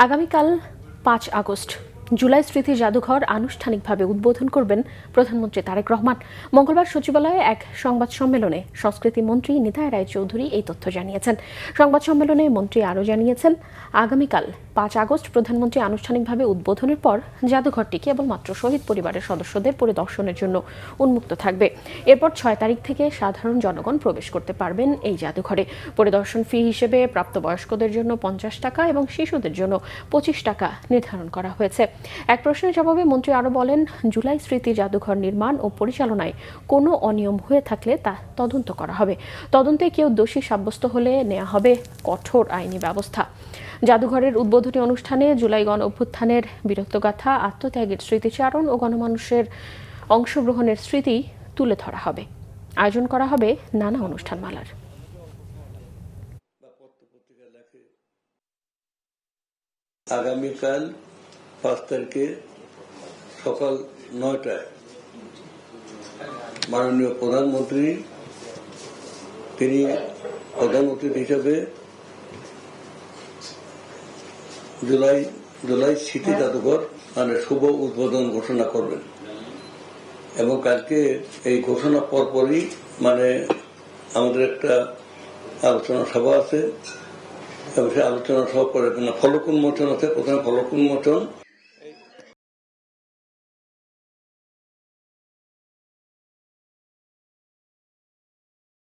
আগামীকাল ৫ আগস্ট জুলাই স্মৃতি জাদুঘর আনুষ্ঠানিকভাবে উদ্বোধন করবেন প্রধানমন্ত্রী তারেক রহমান। মঙ্গলবার সচিবালয়ে এক সংবাদ সম্মেলনে সংস্কৃতি মন্ত্রী নিতাই রায়চৌধুরী এই তথ্য জানিয়েছেন। সংবাদ সম্মেলনে মন্ত্রী আরও জানিয়েছেন, আগামীকাল ৫ আগস্ট প্রধানমন্ত্রী আনুষ্ঠানিকভাবে উদ্বোধনের পর জাদুঘরটি কেবলমাত্র শহীদ পরিবারের সদস্যদের পরিদর্শনের জন্য উন্মুক্ত থাকবে। এরপর ৬ তারিখ থেকে সাধারণ জনগণ প্রবেশ করতে পারবেন এই জাদুঘরে। পরিদর্শন ফি হিসেবে প্রাপ্তবয়স্কদের জন্য ৫০ টাকা এবং শিশুদের জন্য ২৫ টাকা নির্ধারণ করা হয়েছে। এক প্রশ্নের জবাবে মন্ত্রী আরও বলেন, জুলাই স্মৃতি জাদুঘর নির্মাণ ও পরিচালনায় কোনো অনিয়ম হয়ে থাকলে তা তদন্ত করা হবে। তদন্তে কেউ দোষী সাব্যস্ত হলে নেওয়া হবে কঠোর আইনি ব্যবস্থা। জাদুঘরের উদ্বোধনী অনুষ্ঠানে জুলাই গণ অভ্যুত্থানের বীরত্বগাথা, আত্মত্যাগের স্মৃতিচারণ ও গণমানুষের অংশগ্রহণের স্মৃতি তুলে ধরা হবে। আয়োজন করা হবে নানা অনুষ্ঠানমালার। আগামীকাল ৫ তারিখে সকাল ৯টায় মাননীয় প্রধানমন্ত্রী তিনি প্রধান অতিথি হিসেবে জুলাই স্মৃতি জাদুঘর শুভ উদ্বোধন ঘোষণা করবেন এবং কালকে এই ঘোষণা পরপরই আমাদের একটা আলোচনা সভা আছে এবং সেই আলোচনা সভা পরে ফলক উন্মোচন আছে। প্রথমে ফলক উন্মোচন